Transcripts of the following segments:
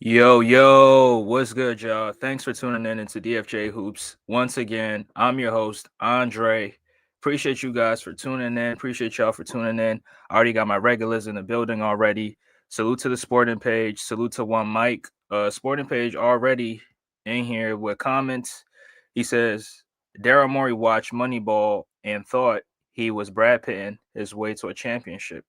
Yo, what's good, y'all? Thanks for tuning in into DFJ Hoops. Once again, I'm your host, Andre. Appreciate you guys for tuning in. Appreciate y'all for tuning in. I already got my regulars in the building already. Salute to the sporting page. Salute to one Mike. Sporting page already in here with comments. He says Daryl Morey watched Moneyball and thought he was Brad Pitting his way to a championship.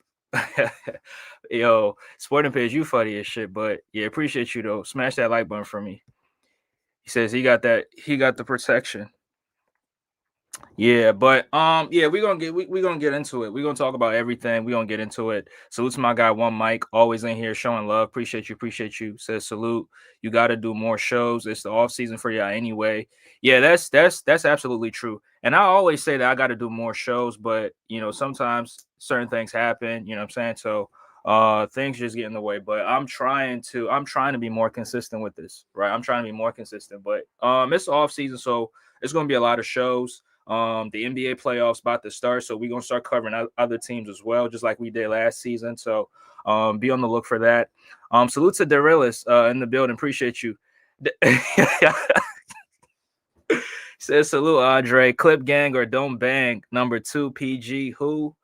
Yo, sporting page, you funny as shit, but yeah, appreciate you though. Smash that like button for me. He says he got the protection. Yeah, but yeah, we gonna get into it. We're gonna talk about everything. We're gonna get into it. Salute to my guy One Mike, always in here showing love. Appreciate you. Says salute. You gotta do more shows. It's the off season for y'all anyway. Yeah, that's absolutely true. And I always say that I gotta do more shows, but sometimes certain things happen, you know what I'm saying? So things just get in the way. But I'm trying to be more consistent with this, right? I'm trying to be more consistent. But it's the off season, so it's gonna be a lot of shows. The NBA playoffs about to start, so we're gonna start covering other teams as well, just like we did last season. So be on the look for that. Salute to Darylis in the building. Appreciate you. Says salute, Andre. Clip gang or don't bang. Number 2, PG. Who?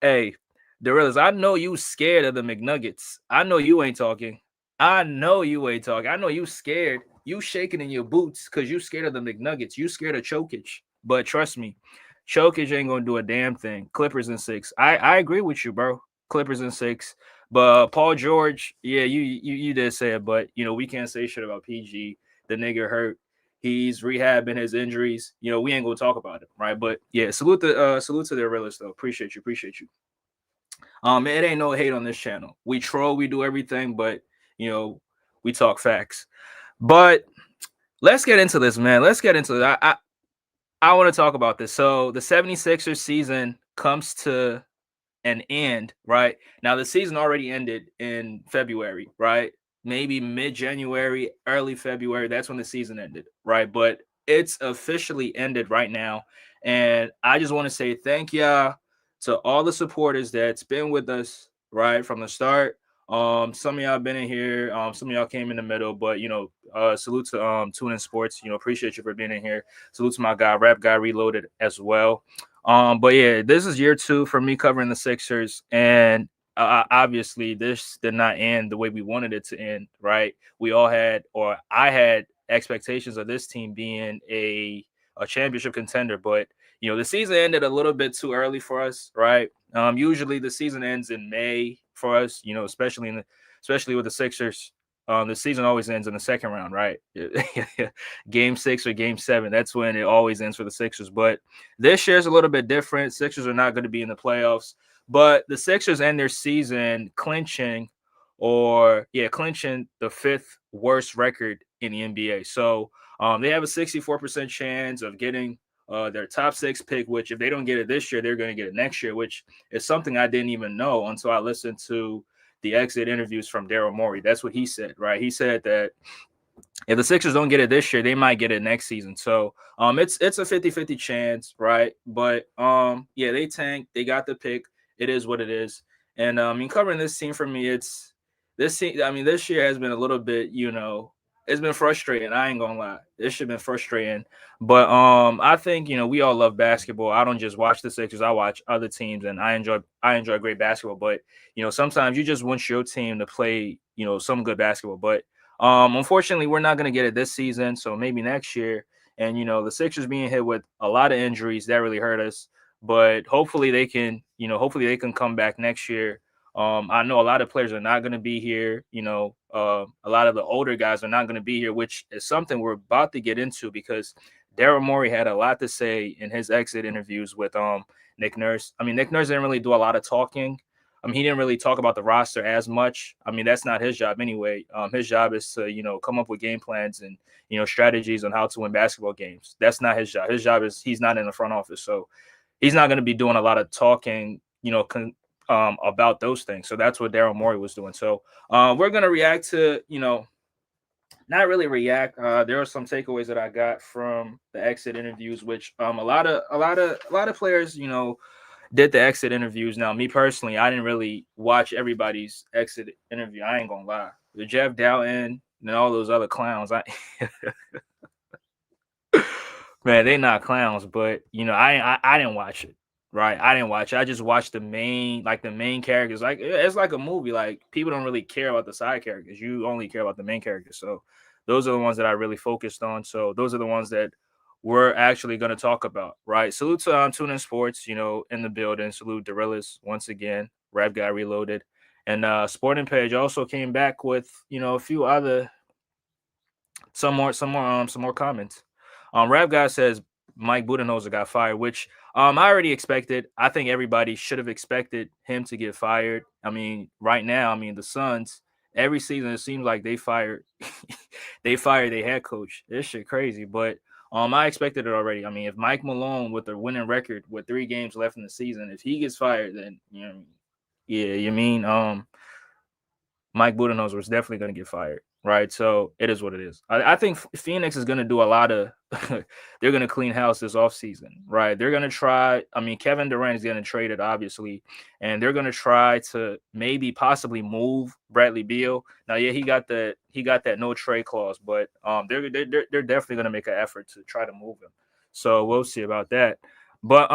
Hey, Darylis, I know you scared of the McNuggets. I know you ain't talking. I know you ain't talking. I know you scared. You shaking in your boots because you scared of the McNuggets. You scared of Chokage. But trust me, Chokage ain't gonna do a damn thing. Clippers in 6. I agree with you, bro. Clippers in 6. But Paul George, yeah, you did say it, but we can't say shit about PG. The nigga hurt. He's rehabbing his injuries. We ain't gonna talk about it, right? But yeah, salute to the realist though. Appreciate you. It ain't no hate on this channel. We troll, we do everything, but you know, we talk facts. But let's get into this, man. Let's get into it. I want to talk about this. So the 76ers season comes to an end, right? Now the season already ended in February, right? Maybe mid-January, early February. That's when the season ended, right? But it's officially ended right now. And I just want to say thank y'all to all the supporters that's been with us, right, from the start. Some of y'all been in here, some of y'all came in the middle, but salute to Tune In Sports. Appreciate you for being in here. Salute to my guy, Rap Guy Reloaded as well. But yeah, this is year 2 for me covering the Sixers, and obviously this did not end the way we wanted it to end, right? We all had, or I had, expectations of this team being a championship contender, but the season ended a little bit too early for us, right? Usually the season ends in May for us, especially with the Sixers. The season always ends in the second round, right? Game 6 or game 7. That's when it always ends for the Sixers. But this year's a little bit different. Sixers are not going to be in the playoffs, but the Sixers end their season clinching the 5th worst record in the NBA. So they have a 64% chance of getting their top 6 pick, which if they don't get it this year, they're going to get it next year, which is something I didn't even know until I listened to the exit interviews from Daryl Morey. That's what he said, right? He said that if the Sixers don't get it this year, they might get it next season. So it's a 50-50 chance, right? But yeah, they tanked, they got the pick. It is what it is. And covering this team for me, this year has been a little bit, it's been frustrating. I ain't gonna lie. This should have been frustrating. But I think, we all love basketball. I don't just watch the Sixers, I watch other teams, and I enjoy great basketball. But sometimes you just want your team to play, some good basketball. But unfortunately, we're not going to get it this season, so maybe next year. And the Sixers being hit with a lot of injuries that really hurt us, but hopefully they can, come back next year. I know a lot of players are not going to be here. A lot of the older guys are not going to be here, which is something we're about to get into because Daryl Morey had a lot to say in his exit interviews with Nick Nurse. Nick Nurse didn't really do a lot of talking. He didn't really talk about the roster as much. That's not his job anyway. His job is to, come up with game plans and, strategies on how to win basketball games. That's not his job. His job is he's not in the front office. So he's not going to be doing a lot of talking, about those things. So that's what Daryl Morey was doing. So we're going to react to, not really react. There are some takeaways that I got from the exit interviews, which a lot of players, did the exit interviews. Now, me personally, I didn't really watch everybody's exit interview. I ain't gonna lie. The Jeff Dowtin, and all those other clowns. Man, they not clowns, but I didn't watch it. Right, I didn't watch it. I just watched the main characters. Like it's like a movie. Like people don't really care about the side characters. You only care about the main characters. So those are the ones that I really focused on. So those are the ones that we're actually going to talk about. Right. Salute to TuneIn Sports. In the building. Salute Darylis once again. Rap Guy Reloaded, and Sporting Page also came back with a few other some more comments. Rap Guy says Mike Budenholzer got fired, which I already expected. I think everybody should have expected him to get fired. I mean, right now, the Suns every season it seems like they fired they fired their head coach. This shit crazy, but I expected it already. I mean, if Mike Malone with a winning record with 3 games left in the season, if he gets fired, then yeah, Mike Budenholzer was definitely going to get fired, right? So it is what it is. I think Phoenix is going to do a lot of they're going to clean house this offseason, right? They're going to try. I mean, Kevin Durant is getting traded, obviously, and they're going to try to maybe possibly move Bradley Beal. Now, yeah, he got that no trade clause, but they're definitely going to make an effort to try to move him. So we'll see about that. But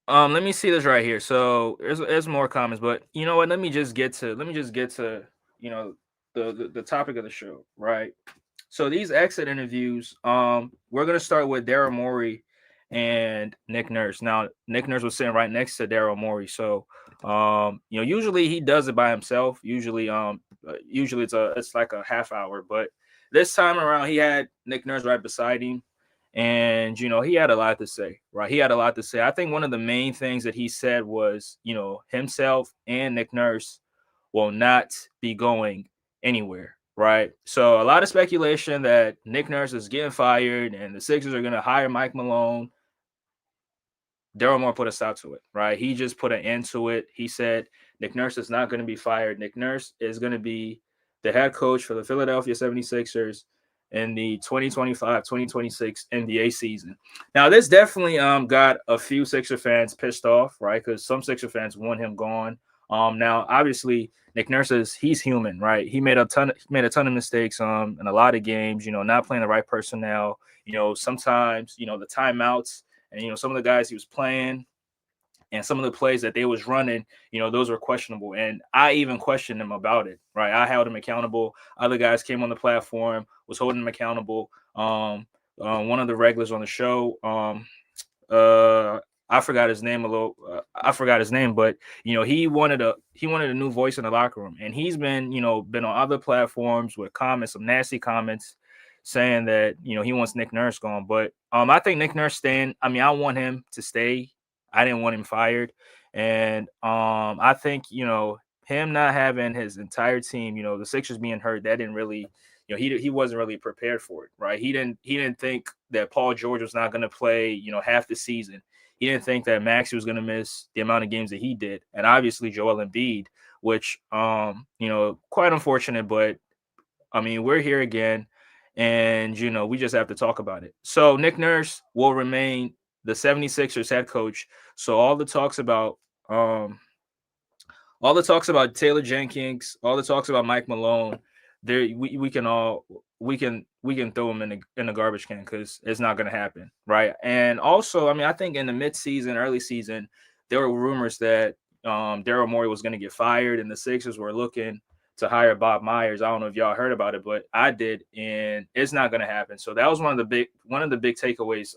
let me see this right here. So there's more comments, but you know what? Let me just get to the topic of the show, right? So these exit interviews, we're gonna start with Daryl Morey and Nick Nurse. Now Nick Nurse was sitting right next to Daryl Morey, so usually he does it by himself. Usually it's like a half hour, but this time around he had Nick Nurse right beside him. And he had a lot to say, right? He had a lot to say. I think one of the main things that he said was, himself and Nick Nurse will not be going anywhere, right? So a lot of speculation that Nick Nurse is getting fired and the Sixers are going to hire Mike Malone. Daryl Morey put a stop to it, right? He just put an end to it. He said Nick Nurse is not going to be fired. Nick Nurse is going to be the head coach for the Philadelphia 76ers in the 2025-2026 NBA season. Now, this definitely got a few Sixer fans pissed off, right? Because some Sixer fans want him gone. Now, obviously, Nick Nurse he's human, right? He made a ton of mistakes in a lot of games, not playing the right personnel. Sometimes, the timeouts and some of the guys he was playing and some of the plays that they was running, those were questionable. And I even questioned him about it, right? I held him accountable. Other guys came on the platform, was holding him accountable. One of the regulars on the show, I forgot his name but he wanted a new voice in the locker room, and he's been on other platforms with some nasty comments saying that he wants Nick Nurse gone. But I think Nick Nurse staying. I mean, I want him to stay. I didn't want him fired, and I think him not having his entire team, the Sixers being hurt, that didn't really. He wasn't really prepared for it, right? He didn't think that Paul George was not going to play, half the season. He didn't think that Maxey was going to miss the amount of games that he did, and obviously Joel Embiid, which quite unfortunate, but I mean we're here again, and we just have to talk about it. So Nick Nurse will remain the 76ers head coach. So all the talks about Taylor Jenkins, all the talks about Mike Malone, we can throw them in the garbage can because it's not going to happen, right? And also, I mean, I think in the mid-season, early season, there were rumors that Daryl Morey was going to get fired, and the Sixers were looking to hire Bob Myers. I don't know if y'all heard about it, but I did, and it's not going to happen. So that was one of the big takeaways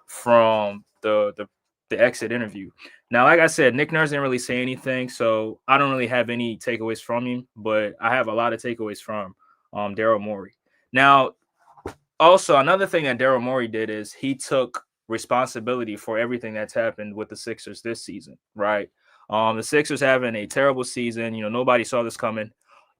from the exit interview. Now, like I said, Nick Nurse didn't really say anything, so I don't really have any takeaways from him, but I have a lot of takeaways from Daryl Morey. Now, also, another thing that Daryl Morey did is he took responsibility for everything that's happened with the Sixers this season, right? The Sixers having a terrible season. Nobody saw this coming.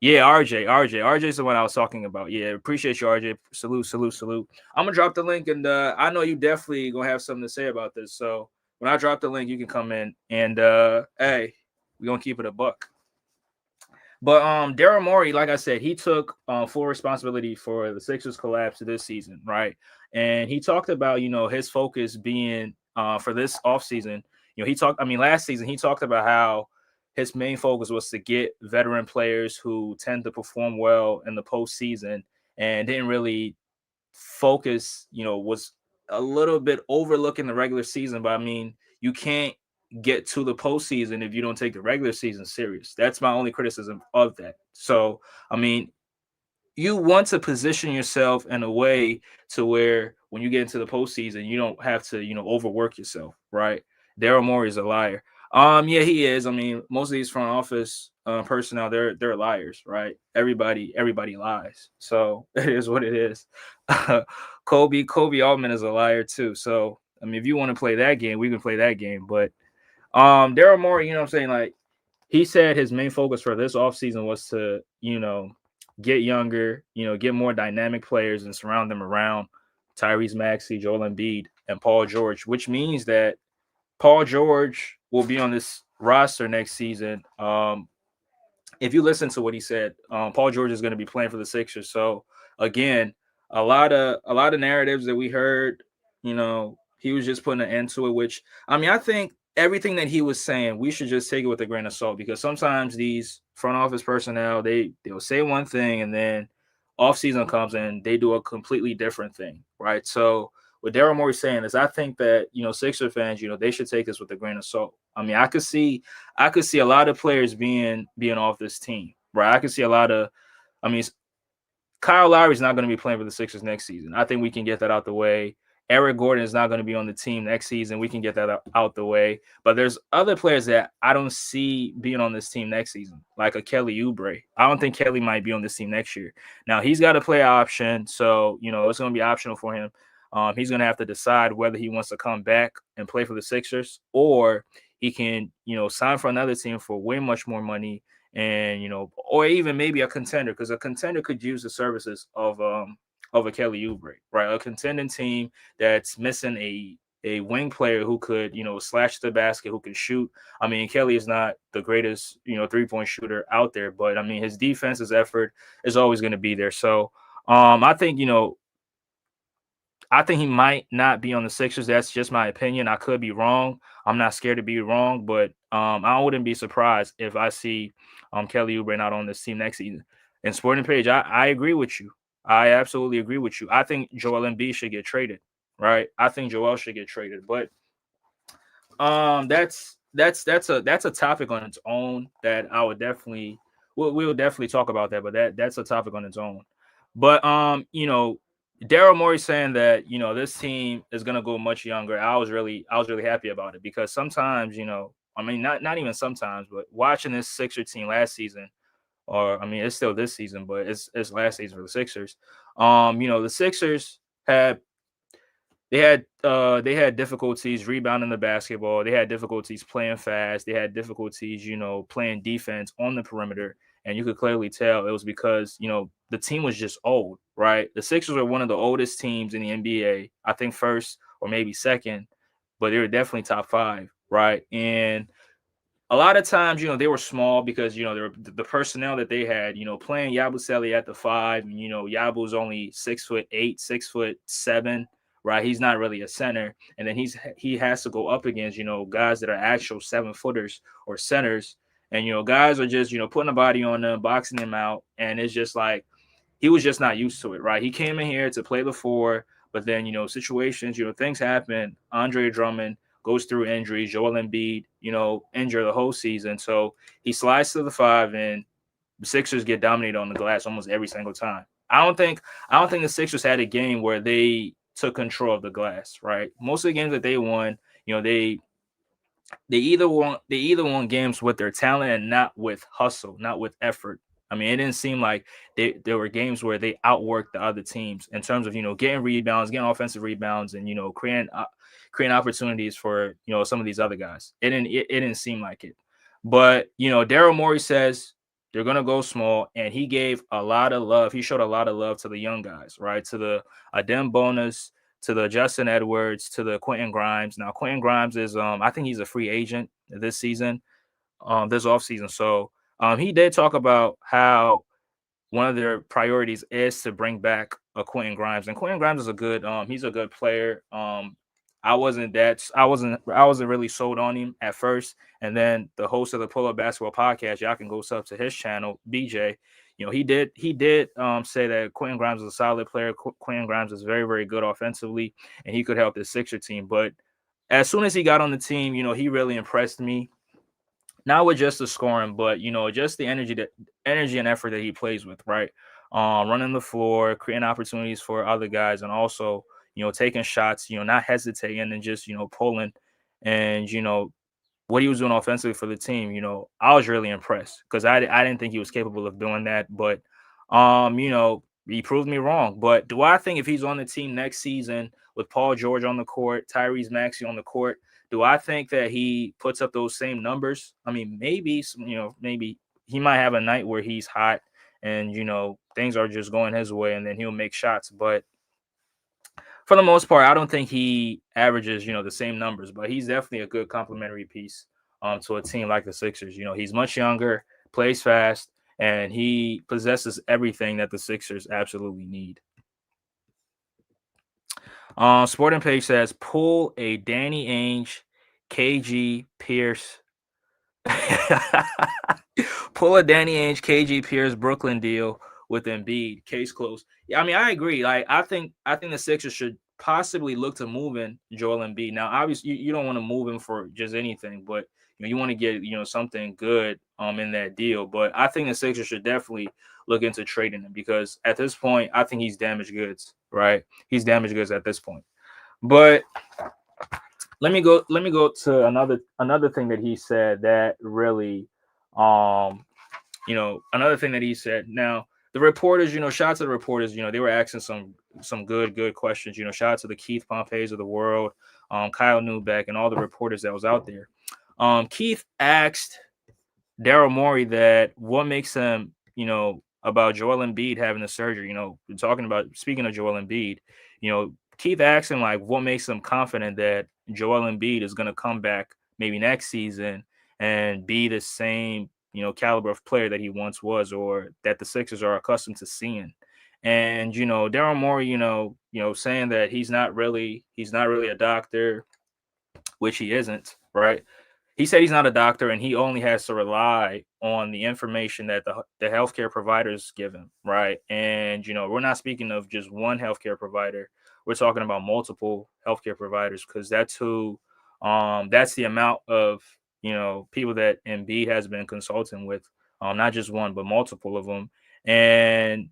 Yeah, RJ's the one I was talking about. Yeah, appreciate you, RJ. Salute. I'm gonna drop the link, and I know you definitely gonna have something to say about this. So when I drop the link, you can come in, and hey, we're gonna keep it a buck. But Daryl Morey, like I said, he took full responsibility for the Sixers collapse this season, right? And he talked about his focus being for this offseason. Last season he talked about how his main focus was to get veteran players who tend to perform well in the postseason and didn't really focus, was a little bit overlooking the regular season. But I mean, you can't get to the postseason if you don't take the regular season serious. That's my only criticism of that. So, I mean, you want to position yourself in a way to where when you get into the postseason, you don't have to, overwork yourself, right? Daryl Morey is a liar. Yeah, he is. I mean, most of these front office personnel, they're liars, right? Everybody lies. So it is what it is. Kobe Altman is a liar too. So I mean, if you want to play that game, we can play that game. But Daryl Morey, you know what I'm saying? Like, he said his main focus for this offseason was to, get younger, get more dynamic players and surround them around Tyrese Maxey, Joel Embiid, and Paul George, which means that Paul George will be on this roster next season. If you listen to what he said, Paul George is going to be playing for the Sixers. So again, a lot of narratives that we heard, he was just putting an end to it. Which, I mean, I think everything that he was saying, we should just take it with a grain of salt, because sometimes these front office personnel, they'll say one thing and then off season comes and they do a completely different thing, right? So what Daryl Morey saying is, I think that Sixer fans, they should take this with a grain of salt. I mean, I could see a lot of players being off this team, right? I could see a lot of, I mean, Kyle Lowry's not going to be playing for the Sixers next season. I think we can get that out the way. Eric Gordon is not going to be on the team next season. We can get that out the way. But there's other players that I don't see being on this team next season, like a Kelly Oubre. I don't think Kelly might be on this team next year. Now, he's got a play option, so, it's going to be optional for him. He's going to have to decide whether he wants to come back and play for the Sixers, or he can, sign for another team for way much more money, and or even maybe a contender, because a contender could use the services of a Kelly Oubre, right? A contending team that's missing a wing player who could, slash the basket, who can shoot. I mean, Kelly is not the greatest, 3-point shooter out there, but I mean, his defensive effort is always going to be there. So I think he might not be on the Sixers. That's just my opinion. I could be wrong. I'm not scared to be wrong, but I wouldn't be surprised if I see Kelly Oubre not on this team next season. And Sporting Page, I agree with you. I absolutely agree with you. I think Joel Embiid should get traded, right? I think Joel should get traded, but that's a topic on its own that I would definitely we'll definitely talk about that, but that's a topic on its own. But Daryl Morey saying that this team is gonna go much younger. I was really happy about it, because sometimes, I mean, not even sometimes, but watching this Sixer team last season, or I mean, it's still this season, but it's last season for the Sixers. The Sixers had they had difficulties rebounding the basketball. They had difficulties playing fast. They had difficulties, playing defense on the perimeter. And you could clearly tell it was because, the team was just old, right? The Sixers are one of the oldest teams in the NBA. I think first or maybe second, but they were definitely top five, right? And a lot of times, they were small because, they were the personnel that they had, playing Yabusele at the five, and, Yabu's only 6'8", 6'7", right? He's not really a center. And then he has to go up against, guys that are actual 7-footers or centers. And, guys are just, putting a body on them, boxing them out. And it's just like, he was just not used to it, right? He came in here to play the four, but then, situations, things happen. Andre Drummond goes through injuries. Joel Embiid, injured the whole season. So he slides to the five, and the Sixers get dominated on the glass almost every single time. I don't think the Sixers had a game where they took control of the glass, right? Most of the games that they won, they either won games with their talent and not with hustle, not with effort. I mean, it didn't seem like there were games where they outworked the other teams in terms of getting rebounds, getting offensive rebounds, and creating opportunities for some of these other guys. It didn't seem like it. But Daryl Morey says they're gonna go small, and he gave a lot of love. He showed a lot of love to the young guys, right? To the Adem Bonus, to the Justin Edwards, to the Quentin Grimes. Now, Quentin Grimes is I think he's a free agent this season, this offseason. So he did talk about how one of their priorities is to bring back a Quentin Grimes. And Quentin Grimes is he's a good player. I wasn't really sold on him at first. And then the host of the Pull Up Basketball podcast, y'all can go sub to his channel, BJ. He did say that Quentin Grimes is a solid player. Quentin Grimes is very, very good offensively, and he could help the Sixer team. But as soon as he got on the team, he really impressed me. Not with just the scoring, but just the energy and effort that he plays with, right? Running the floor, creating opportunities for other guys, and also taking shots, not hesitating and just pulling, and what he was doing offensively for the team. I was really impressed because I didn't think he was capable of doing that, but he proved me wrong. But do I think if he's on the team next season with Paul George on the court, Tyrese Maxey on the court, do I think that he puts up those same numbers? I mean, maybe maybe he might have a night where he's hot and things are just going his way, and then he'll make shots. But for the most part, I don't think he averages the same numbers. But he's definitely a good complementary piece to a team like the Sixers. He's much younger, plays fast, and he possesses everything that the Sixers absolutely need. Sporting Page says pull a Danny Ainge, KG Pierce. Pull a Danny Ainge, KG Pierce Brooklyn deal with Embiid. Case closed. Yeah, I mean, I agree. Like, I think the Sixers should possibly look to move in Joel Embiid. Now, obviously, you don't want to move him for just anything, but you want to get something good in that deal. But I think the Sixers should definitely look into trading him because at this point, I think he's damaged goods. Right? He's damaged goods at this point. But let me go to another thing that he said that really um another thing that he said. Now the reporters, shout out to the reporters, they were asking some good questions. Shout out to the Keith Pompeys of the world, Kyle Newbeck, and all the reporters that was out there. Keith asked Daryl Morey that what makes him, about Joel Embiid having the surgery. Speaking of Joel Embiid, Keith asked him like what makes him confident that Joel Embiid is going to come back maybe next season and be the same, caliber of player that he once was, or that the Sixers are accustomed to seeing. And Daryl Morey, saying that he's not really a doctor, which he isn't, right? He said he's not a doctor and he only has to rely on the information that the healthcare providers give him, right? And we're not speaking of just one healthcare provider. We're talking about multiple healthcare providers because that's the amount of people that Embiid has been consulting with, not just one but multiple of them. And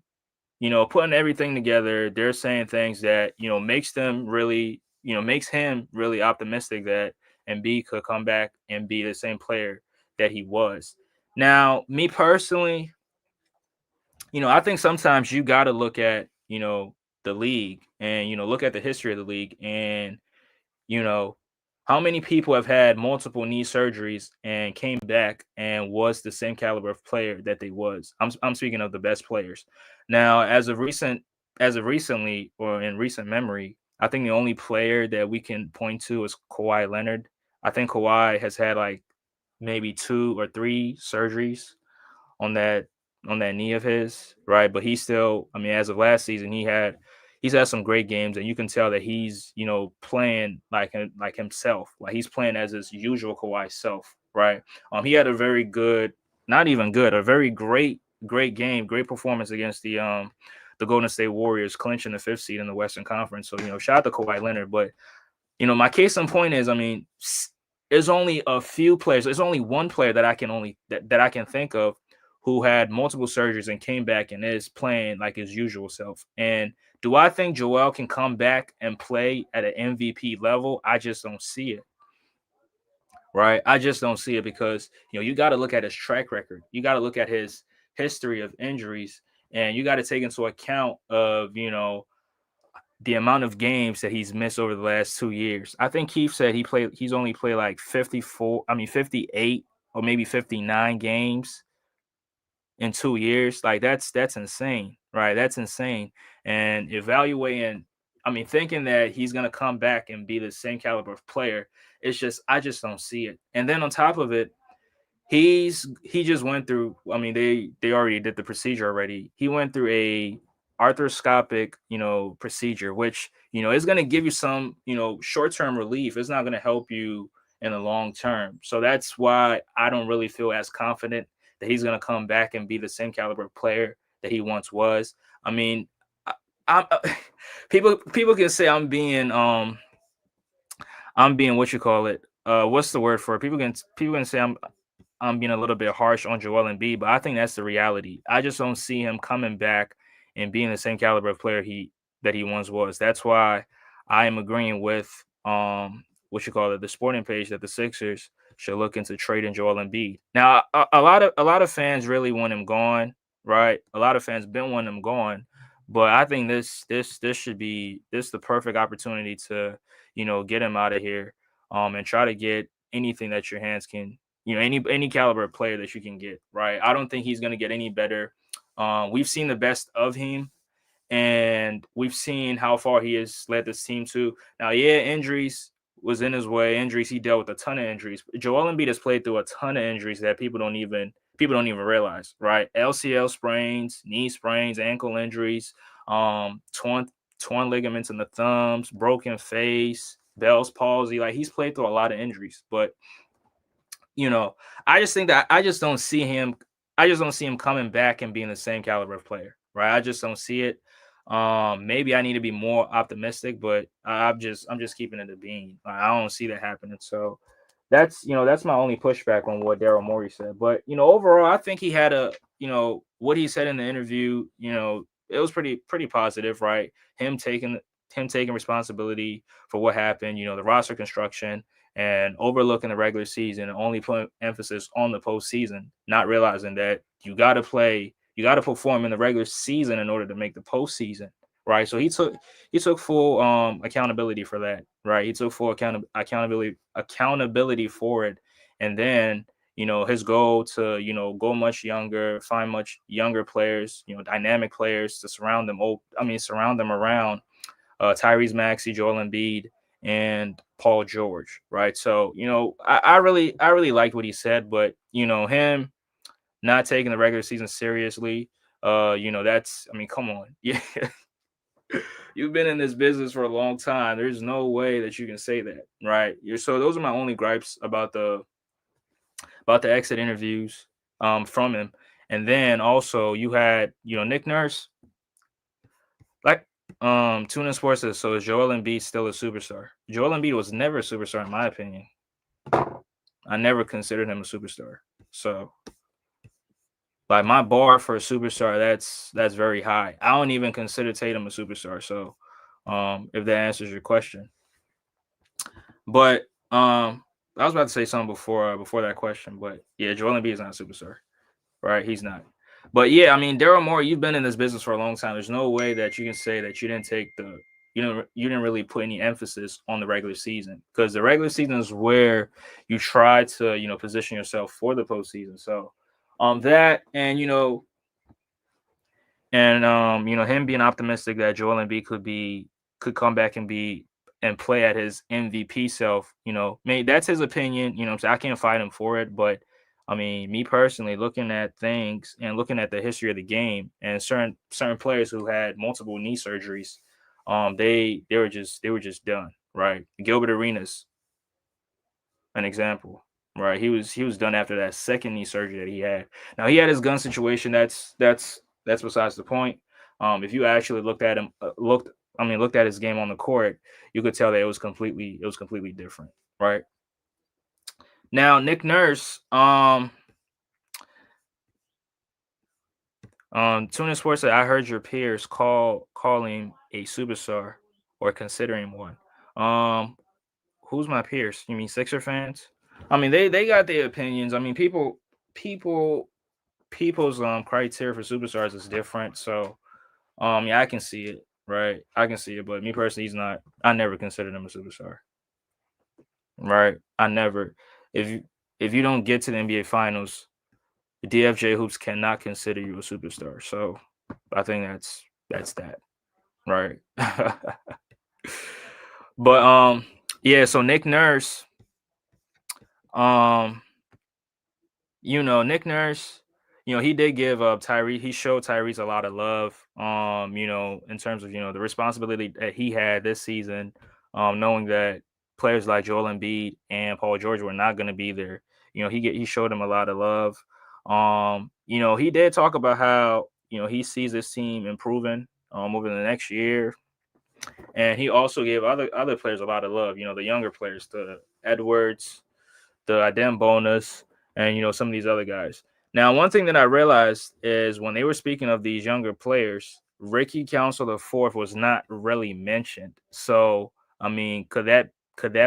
putting everything together, they're saying things that makes him really optimistic that Embiid could come back and be the same player that he was. Now, me personally, I think sometimes you got to look at the league and look at the history of the league and you know, how many people have had multiple knee surgeries and came back and was the same caliber of player that they was? I'm speaking of the best players. Now, as of recently or in recent memory, I think the only player that we can point to is Kawhi Leonard. I think Kawhi has had like maybe 2 or 3 surgeries on that knee of his, right? But he's still, I mean, as of last season, he's had some great games, and you can tell that he's playing like himself, like he's playing as his usual Kawhi self, right? He had a very good, not even good, a very great game, great performance against the Golden State Warriors, clinching the 5th seed in the Western Conference. So shout out to Kawhi Leonard, but my case in point is, I mean, there's only a few players. There's only one player that I can think of who had multiple surgeries and came back and is playing like his usual self. And do I think Joel can come back and play at an MVP level? I just don't see it. Right? I just don't see it because you got to look at his track record. You got to look at his history of injuries, and you got to take into account of the amount of games that he's missed over the last 2 years. I think Keith said he's only played like 58 or maybe 59 games in 2 years. Like that's insane, right? That's insane. And evaluating, I mean, thinking that he's gonna come back and be the same caliber of player, I just don't see it. And then on top of it, he just went through. I mean, they already did the procedure already. He went through a arthroscopic, procedure, which, is going to give you some, short-term relief. It's not going to help you in the long term. So that's why I don't really feel as confident that he's going to come back and be the same caliber player that he once was. I mean, I'm people can say I'm being what you call it. What's the word for it? People can say I'm being a little bit harsh on Joel Embiid, but I think that's the reality. I just don't see him coming back and being the same caliber of player that he once was. That's why I am agreeing with what you call it, the sporting page, that the Sixers should look into trading Joel Embiid. Now, a lot of fans really want him gone, right? A lot of fans been wanting him gone, but I think this should be the perfect opportunity to get him out of here, and try to get anything that your hands can, any caliber of player that you can get, right? I don't think he's going to get any better. We've seen the best of him, and we've seen how far he has led this team to. Now, yeah, injuries was in his way. Injuries, he dealt with a ton of injuries. Joel Embiid has played through a ton of injuries that people don't even realize, right? LCL sprains, knee sprains, ankle injuries, torn ligaments in the thumbs, broken face, Bell's palsy. Like, he's played through a lot of injuries, but I just think that I just don't see him. I just don't see him coming back and being the same caliber of player, right? I just don't see it. Maybe I need to be more optimistic, but I'm just keeping it a bean. I don't see that happening. So that's my only pushback on what Daryl Morey said. But overall, I think he had what he said in the interview. It was pretty positive, right? Him taking responsibility for what happened. The roster construction, and overlooking the regular season and only putting emphasis on the postseason, not realizing that you got to perform in the regular season in order to make the postseason, right? So he took full accountability for that, right? He took full accountability for it, and then his goal to go much younger, find much younger players, dynamic players to surround them around Tyrese Maxey, Joel Embiid, and Paul George, right? So, I really liked what he said, but him not taking the regular season seriously, come on. Yeah. You've been in this business for a long time. There's no way that you can say that, right? So those are my only gripes about the exit interviews from him. And then also you had, Nick Nurse. Like, Tuna Sports says, so is Joel Embiid still a superstar? Joel Embiid was never a superstar, in my opinion. I never considered him a superstar. So, like, my bar for a superstar, that's very high. I don't even consider Tatum a superstar. So, if that answers your question. But I was about to say something before that question, but yeah, Joel Embiid is not a superstar, right? He's not. But yeah, I mean, Daryl Morey, you've been in this business for a long time. There's no way that you can say that you didn't really put any emphasis on the regular season, because the regular season is where you try to, position yourself for the postseason. So, that and him being optimistic that Joel Embiid could come back and play at his MVP self. That's his opinion. So I can't fight him for it, but I mean, me personally, looking at things and looking at the history of the game and certain players who had multiple knee surgeries, they were just done, right? Gilbert Arenas, an example, right? He was done after that second knee surgery that he had. Now, he had his gun situation. That's besides the point. If you actually looked at his game on the court, you could tell that it was completely different, right? Now, Nick Nurse, Tuna Sports said, I heard your peers call him a superstar or considering one. Who's my peers? You mean Sixer fans? I mean, they got their opinions. I mean, people's criteria for superstars is different. So, yeah, I can see it, right? I can see it, but me personally, he's not. I never considered him a superstar, right? I never. If you don't get to the NBA Finals, the DFJ Hoops cannot consider you a superstar. So, I think that's that, right? But yeah. So Nick Nurse, Nick Nurse, he did give Tyrese. He showed Tyrese a lot of love. In terms of the responsibility that he had this season, knowing that players like Joel Embiid and Paul George were not going to be there. He showed him a lot of love. He did talk about how he sees this team improving over the next year, and he also gave other players a lot of love. The younger players, the Edwards, the Adem Bonus, and some of these other guys. Now, one thing that I realized is when they were speaking of these younger players, Ricky Council the fourth was not really mentioned. So, I mean, could that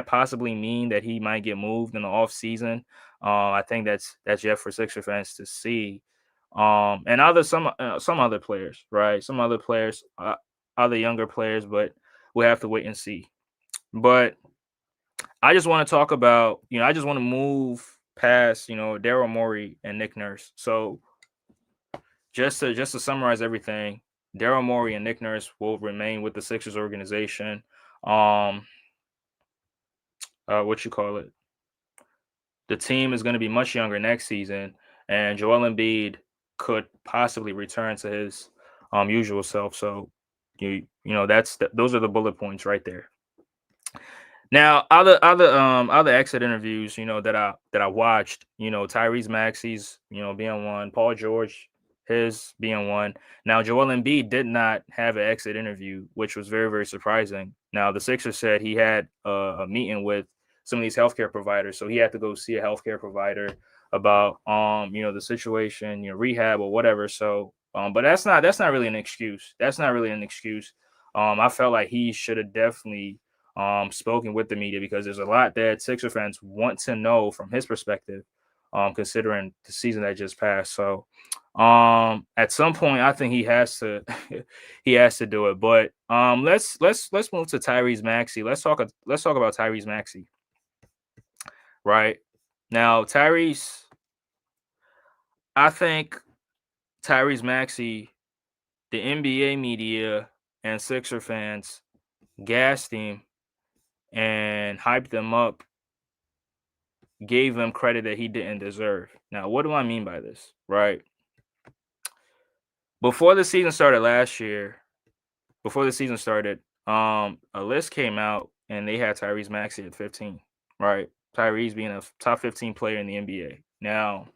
possibly mean that he might get moved in the off season? I think that's yet for Sixer fans to see. And some other players, right? Some other players, other younger players, but we'll have to wait and see. But I just want to talk about, I just want to move past, Daryl Morey and Nick Nurse. So just to summarize everything, Daryl Morey and Nick Nurse will remain with the Sixers organization. What you call it? The team is going to be much younger next season, and Joel Embiid could possibly return to his usual self. So those are the bullet points right there. Now, other exit interviews, that I watched, Tyrese Maxey's, being one, Paul George, his being one. Now, Joel Embiid did not have an exit interview, which was very, very surprising. Now, the Sixers said he had a meeting with some of these healthcare providers, so he had to go see a healthcare provider about the situation, rehab or whatever. So, but that's not really an excuse. That's not really an excuse. I felt like he should have definitely spoken with the media, because there's a lot that Sixer fans want to know from his perspective, considering the season that just passed. So at some point I think he has to he has to do it. But let's move to Tyrese Maxey. Let's talk about Tyrese Maxey. Right. Now, I think Tyrese Maxey, the NBA media and Sixer fans gassed him and hyped them up, gave him credit that he didn't deserve. Now, what do I mean by this? Right. Before the season started last year, a list came out and they had Tyrese Maxey at 15. Right. Tyrese being a top 15 player in the NBA. Now,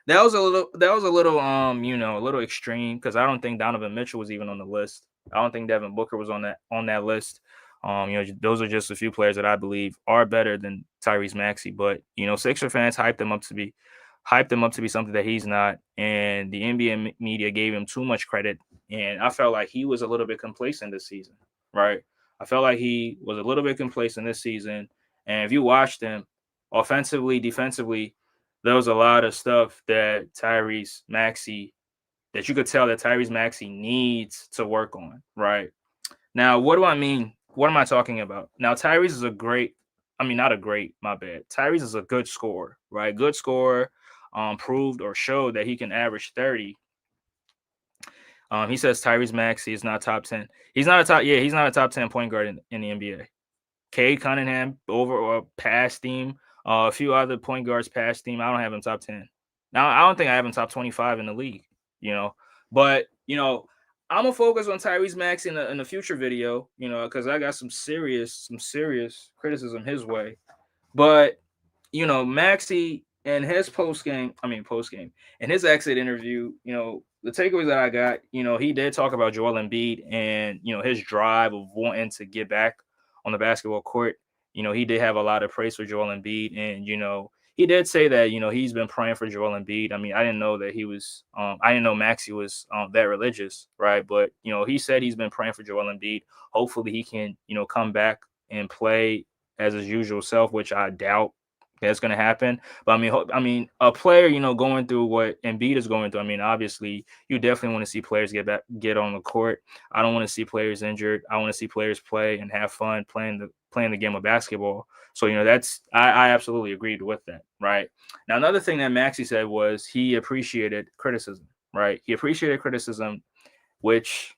that was a little a little extreme, because I don't think Donovan Mitchell was even on the list. I don't think Devin Booker was on that list. Those are just a few players that I believe are better than Tyrese Maxey. But Sixer fans hyped him up to be something that he's not, and the NBA media gave him too much credit. And I felt like he was a little bit complacent this season, right? I felt like he was a little bit complacent this season. And if you watched him, offensively, defensively, there was a lot of stuff that you could tell that Tyrese Maxey needs to work on, right? Now, what do I mean? What am I talking about? Now, Tyrese is Tyrese is a good scorer, right? Good scorer, proved or showed that he can average 30. He says Tyrese Maxey is not top 10. He's not a top 10 point guard in the NBA. Cade Cunningham passed him. A few other point guards passed him. I don't have him top 10. Now, I don't think I have him top 25 in the league, But, I'm gonna focus on Tyrese Maxey in the future video, because I got some serious criticism his way. But Maxey and his post game, and his exit interview, the takeaways that I got, he did talk about Joel Embiid and his drive of wanting to get back on the basketball court. He did have a lot of praise for Joel Embiid, and he did say that he's been praying for Joel Embiid. I mean, I didn't know that he was. I didn't know Maxey was that religious, right? But he said he's been praying for Joel Embiid. Hopefully, he can come back and play as his usual self, which I doubt that's going to happen. But I mean, a player going through what Embiid is going through. I mean, obviously, you definitely want to see players get on the court. I don't want to see players injured. I want to see players play and have fun playing the game of basketball. So, I absolutely agreed with that, right? Now, another thing that Maxey said was he appreciated criticism, right? He appreciated criticism, which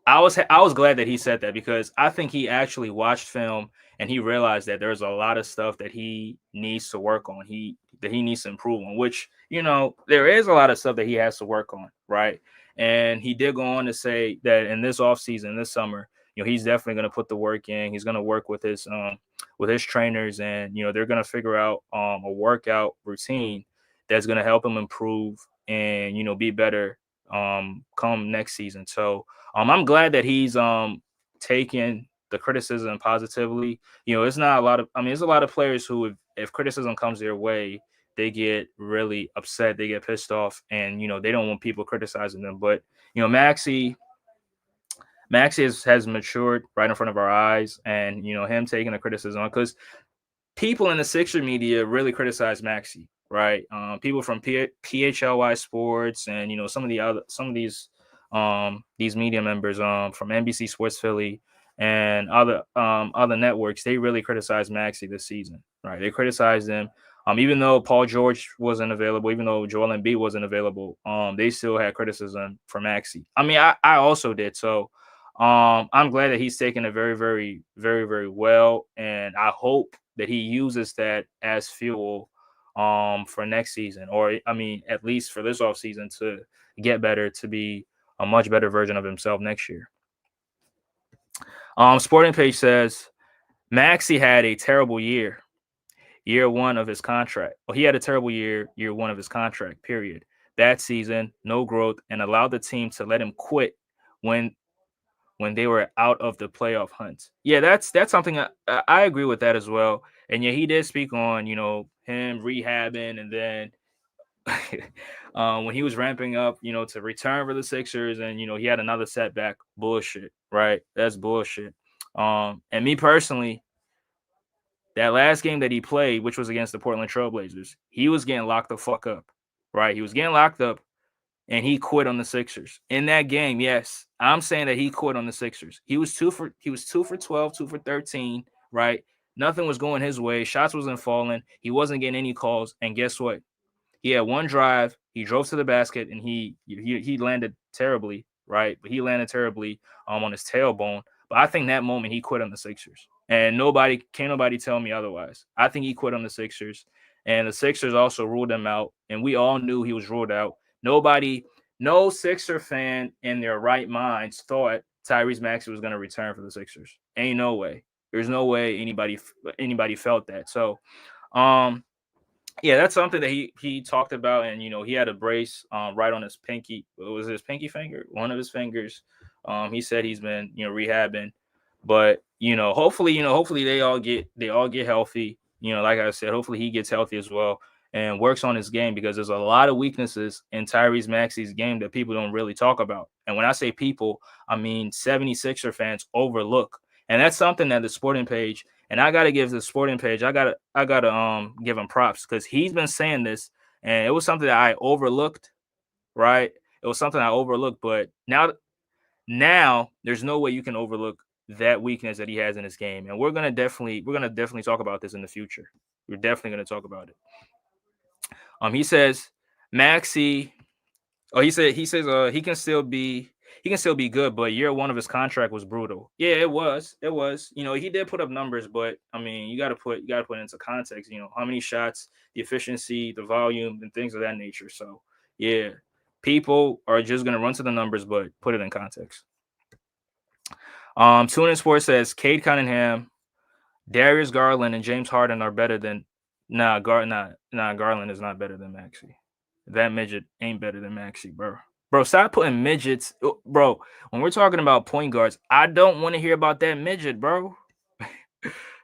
I was glad that he said that because I think he actually watched film and he realized that there's a lot of stuff that he needs to work on. He needs to improve on, which there is a lot of stuff that he has to work on, right? And he did go on to say that in this offseason, this summer, he's definitely going to put the work in. He's going to work with his trainers, and they're going to figure out a workout routine that's going to help him improve and be better come next season. So I'm glad that he's taking the criticism positively. It's not a lot of. I mean, there's a lot of players who, if criticism comes their way, they get really upset. They get pissed off, and they don't want people criticizing them. But Maxey has matured right in front of our eyes, and him taking the criticism because people in the Sixer media really criticize Maxey, right? People from PHLY Sports and some of these media members from NBC Sports Philly and other networks, they really criticize Maxey this season, right? They criticized him. Even though Paul George wasn't available, even though Joel Embiid wasn't available, they still had criticism for Maxey. I mean, I also did. So I'm glad that he's taken it very, very, very, very well, and I hope that he uses that as fuel for next season, or I mean, at least for this offseason to get better, to be a much better version of himself next year. Sporting Page says Maxey had a terrible year one of his contract. Well, he had a terrible year one of his contract, period. That season, no growth, and allowed the team to let him quit when they were out of the playoff hunt. Yeah, that's something I agree with that as well. And yeah, he did speak on him rehabbing, and then when he was ramping up, to return for the Sixers, and he had another setback. Bullshit, right? That's bullshit. And me personally, that last game that he played, which was against the Portland Trailblazers, he was getting locked the fuck up, right? He was getting locked up, and he quit on the Sixers in that game. Yes, I'm saying that he quit on the Sixers. He was 2 for 12, 2 for 13, right? Nothing was going his way. Shots wasn't falling. He wasn't getting any calls. And guess what? He had one drive. He drove to the basket, and he landed terribly, right? But he landed terribly on his tailbone. But I think that moment he quit on the Sixers, and can't nobody tell me otherwise. I think he quit on the Sixers, and the Sixers also ruled him out, and we all knew he was ruled out. No Sixer fan in their right minds thought Tyrese Maxey was going to return for the Sixers. Ain't no way. There's no way anybody felt that. So, yeah, that's something that he talked about, and he had a brace right on his pinky. It was his pinky finger, one of his fingers. He said he's been rehabbing, but hopefully they all get healthy. Like I said, hopefully he gets healthy as well and works on his game, because there's a lot of weaknesses in Tyrese Maxey's game that people don't really talk about. And when I say people, I mean 76er fans overlook. And that's something that the Sporting Page, and I gotta give the Sporting Page, I gotta give him props, because he's been saying this, and it was something that I overlooked, right? It was something I overlooked, but now there's no way you can overlook that weakness that he has in his game. And we're gonna definitely talk about this in the future. We're definitely gonna talk about it. He says Maxey. Oh, he says he can still be good, but year one of his contract was brutal. Yeah, it was. It was. He did put up numbers, but I mean, you got to put it into context. How many shots, the efficiency, the volume, and things of that nature. So yeah, people are just gonna run to the numbers, but put it in context. Tune In Sports says Cade Cunningham, Darius Garland, and James Harden are better than. Garland is not better than Maxey. That midget ain't better than Maxey, bro. Bro, stop putting midgets. Bro, when we're talking about point guards, I don't want to hear about that midget, bro.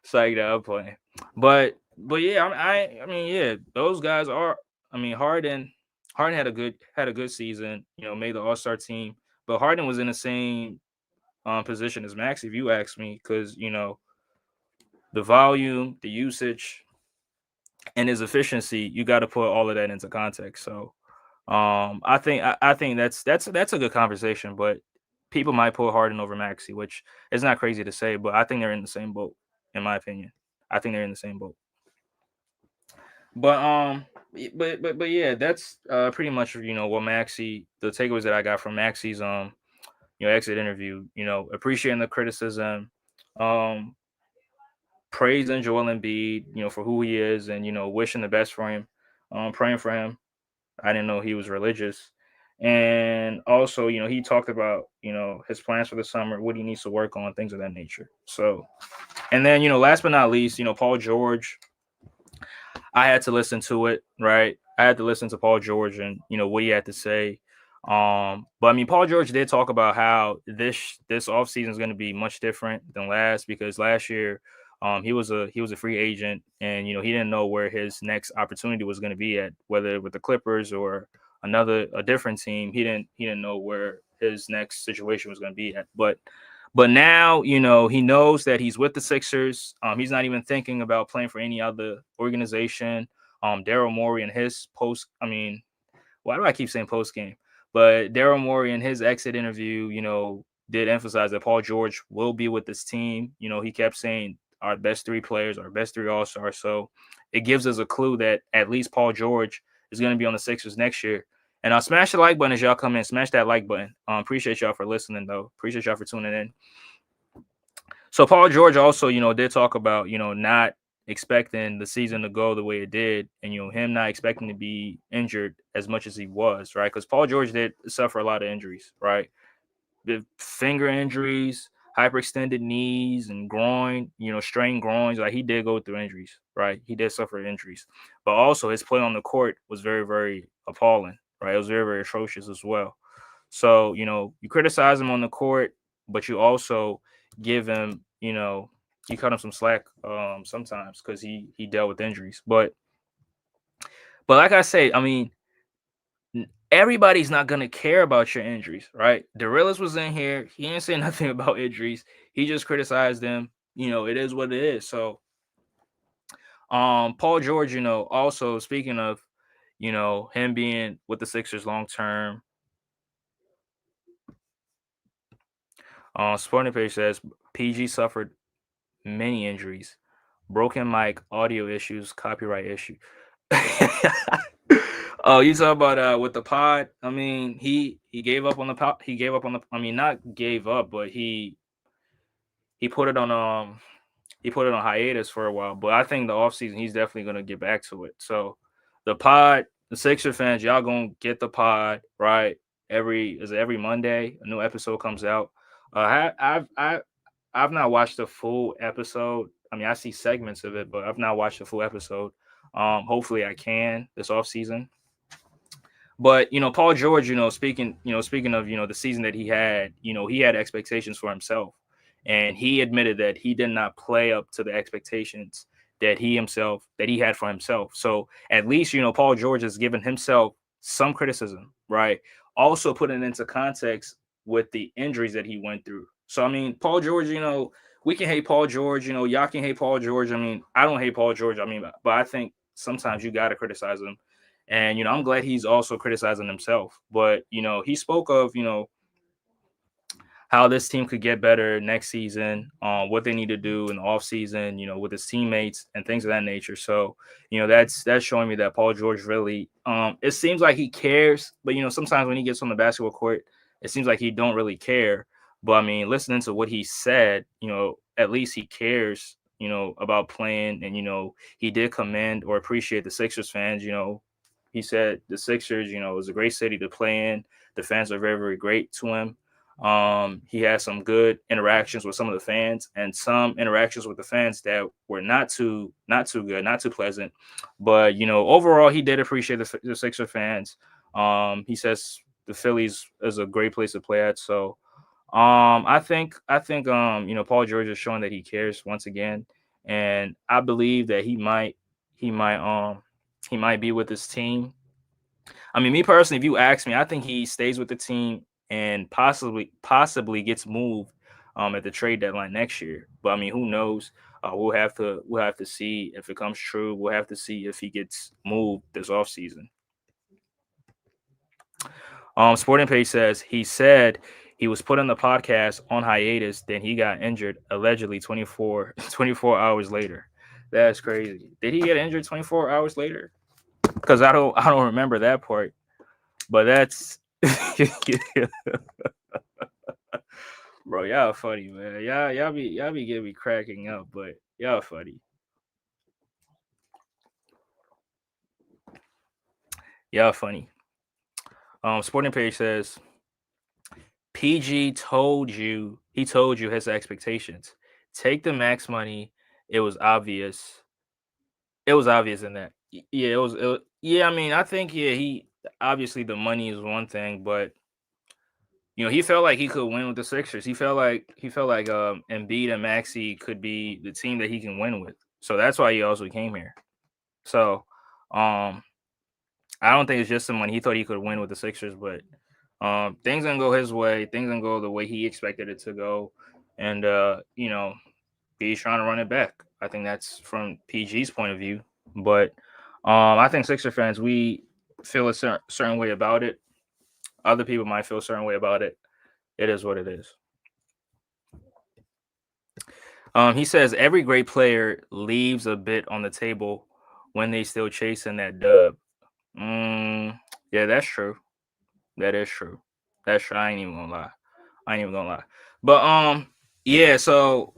Psyched out, I'm playing. But yeah, I mean, yeah, those guys are. I mean, Harden had a good season. Made the All-Star team, but Harden was in the same position as Maxey, if you ask me, because the volume, the usage, and his efficiency, you got to put all of that into context. So I think that's a good conversation, but people might put Harden over Maxey, which is not crazy to say, but I think they're in the same boat, in my opinion. I think they're in the same boat. But but yeah, that's pretty much what Maxey, the takeaways that I got from Maxey's exit interview, appreciating the criticism, um, praising Joel Embiid, for who he is, and wishing the best for him, praying for him. I didn't know he was religious. And also, he talked about, his plans for the summer, what he needs to work on, things of that nature. So, and then, last but not least, Paul George, I had to listen to it, right? I had to listen to Paul George and, what he had to say. But I mean, Paul George did talk about how this offseason is going to be much different than last, because last year, he was a free agent, and he didn't know where his next opportunity was going to be at, whether with the Clippers or a different team. He didn't know where his next situation was going to be at. But now, he knows that he's with the Sixers. He's not even thinking about playing for any other organization. Daryl Morey and his why do I keep saying post game? But Daryl Morey in his exit interview, did emphasize that Paul George will be with this team. He kept saying our best three players, our best three all-stars. So it gives us a clue that at least Paul George is going to be on the Sixers next year. And smash the like button as y'all come in. Smash that like button. Appreciate y'all for listening, though. Appreciate y'all for tuning in. So Paul George also, did talk about, not expecting the season to go the way it did, and him not expecting to be injured as much as he was, right? Because Paul George did suffer a lot of injuries, right? The finger injuries, hyperextended knees and groin, strained groins. Like, he did go through injuries, right? He did suffer injuries, but also his play on the court was very, very appalling, right? It was very, very atrocious as well. So, you criticize him on the court, but you also give him, you cut him some slack sometimes, because he dealt with injuries. But like I say, I mean, everybody's not gonna care about your injuries, right? Daryl was in here. He didn't say nothing about injuries. He just criticized them. It is what it is. So, Paul George, also speaking of, him being with the Sixers long term. Sporting Page says PG suffered many injuries, broken mic, audio issues, copyright issue. Oh, you talk about with the pod? I mean, he gave up on the pod. He gave up on the. I mean, not gave up, but he put it on hiatus for a while. But I think the offseason he's definitely gonna get back to it. So the pod, the Sixer fans, y'all gonna get the pod, right? Every Monday a new episode comes out. I've not watched the full episode. I mean, I see segments of it, but I've not watched the full episode. Hopefully I can this offseason. But Paul George, speaking of the season that he had, he had expectations for himself, and he admitted that he did not play up to the expectations that he had for himself. So at least Paul George has given himself some criticism, right? Also putting it into context with the injuries that he went through. So I mean, Paul George, we can hate Paul George, y'all can hate Paul George. I mean, I don't hate Paul George. I mean, but I think sometimes you got to criticize him. And, I'm glad he's also criticizing himself. But, he spoke of, how this team could get better next season, what they need to do in the offseason, with his teammates and things of that nature. So, that's showing me that Paul George really, it seems like he cares. But, sometimes when he gets on the basketball court, it seems like he don't really care. But, I mean, listening to what he said, at least he cares, about playing. And, he did commend or appreciate the Sixers fans. He said the Sixers, is a great city to play in. The fans are very, very great to him. He had some good interactions with some of the fans, and some interactions with the fans that were not too good, not too pleasant. But overall, he did appreciate the Sixer fans. He says the Phillies is a great place to play at. So, I think Paul George is showing that he cares once again, and I believe that he might be with his team. I mean, me personally, if you ask me, I think he stays with the team and possibly gets moved at the trade deadline next year. But I mean, who knows? We'll have to see if it comes true. We'll have to see if he gets moved this offseason. Sporting Page says he said he was put on the podcast on hiatus, then he got injured allegedly 24 hours later. That's crazy. Did he get injured 24 hours later? Because I don't remember that part. But that's Bro, y'all funny, man. Y'all be getting me cracking up, but y'all funny. Y'all funny. Sporting page says PG told you his expectations. Take the max money. It was obvious. It was obvious in that. Yeah, yeah, I mean, I think he obviously the money is one thing, but he felt like he could win with the Sixers. He felt like Embiid and Maxey could be the team that he can win with. So that's why he also came here. So, um, I don't think it's just someone he thought he could win with the Sixers, but things gonna go his way. Things gonna go the way he expected it to go, and he's trying to run it back. I think that's from PG's point of view, but I think Sixer fans we feel a certain way about it. Other people might feel a certain way about it. It is what it is. He says every great player leaves a bit on the table when they still chasing that dub. Yeah, that's true. That is true. That's true. I ain't even gonna lie. I ain't even gonna lie. But yeah. So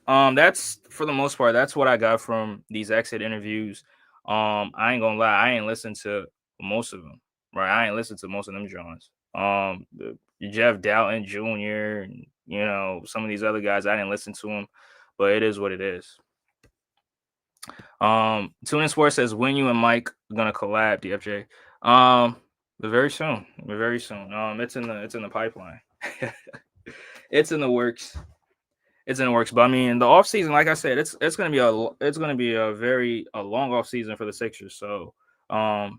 that's for the most part. That's what I got from these exit interviews. I ain't gonna lie. I ain't listened to most of them. Right. I ain't listened to most of them Johns. Jeff Dalton Jr. and some of these other guys. I didn't listen to them, but it is what it is. Tune in Sports says when you and Mike are gonna collab, DFJ. Very soon. Very soon. It's in the pipeline. It's in the works. It's in the works. But I mean, the off season, like I said, it's gonna be a long off season for the Sixers. So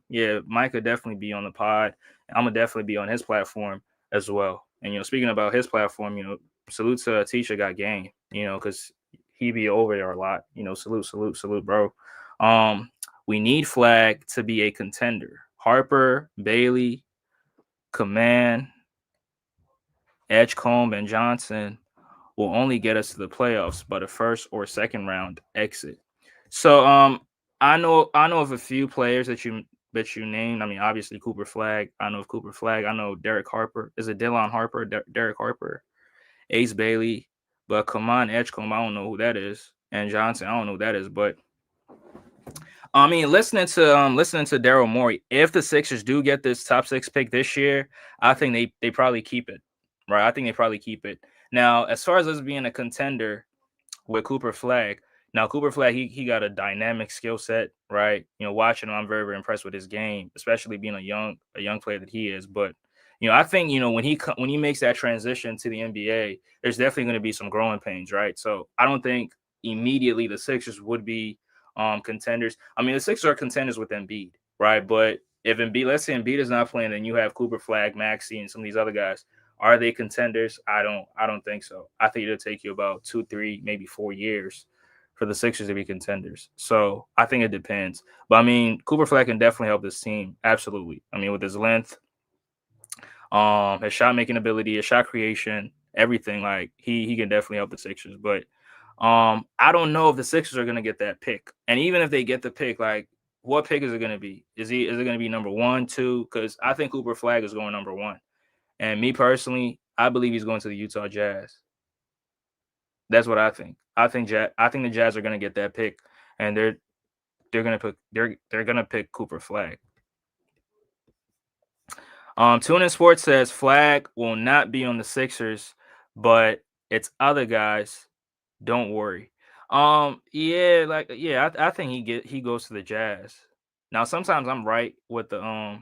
yeah, Mike could definitely be on the pod. I'm gonna definitely be on his platform as well. And speaking about his platform, salute to Tisha got game. Because he be over there a lot. Salute, bro. We need Flag to be a contender. Harper, Bailey, Command, Edgecombe, and Johnson will only get us to the playoffs, but a first or second round exit. So I know of a few players that you named. I mean, obviously Cooper Flag. I know of Cooper Flag. I know Derek Harper. Is it Dylan Harper? Derek Harper, Ace Bailey, but Kaman Edgecombe, I don't know who that is, and Johnson, I don't know who that is. But I mean, listening to Daryl Morey, if the Sixers do get this top 6 pick this year, I think they probably keep it. Right? I think they probably keep it. Now, as far as us being a contender with Cooper Flag, now Cooper Flag, he got a dynamic skill set, right? Watching him, I'm very, very impressed with his game, especially being a young player that he is. But I think when he makes that transition to the NBA, there's definitely going to be some growing pains, right? So I don't think immediately the Sixers would be contenders. I mean, the Sixers are contenders with Embiid, right? But if Embiid, let's say Embiid is not playing, then you have Cooper Flag, Maxey, and some of these other guys. Are they contenders? I don't think so. I think it'll take you about 2, 3, maybe 4 years for the Sixers to be contenders. So I think it depends. But I mean, Cooper Flag can definitely help this team. Absolutely. I mean, with his length, his shot making ability, his shot creation, everything, like he can definitely help the Sixers. But I don't know if the Sixers are gonna get that pick. And even if they get the pick, like what pick is it gonna be? Is it gonna be number 1, 2? Because I think Cooper Flag is going number 1. And me personally, I believe he's going to the Utah Jazz. That's what I think. I think the Jazz are going to get that pick, and they're going to pick Cooper Flag. Tune in Sports says Flag will not be on the Sixers, but it's other guys. Don't worry. I think he goes to the Jazz. Now sometimes I'm right with the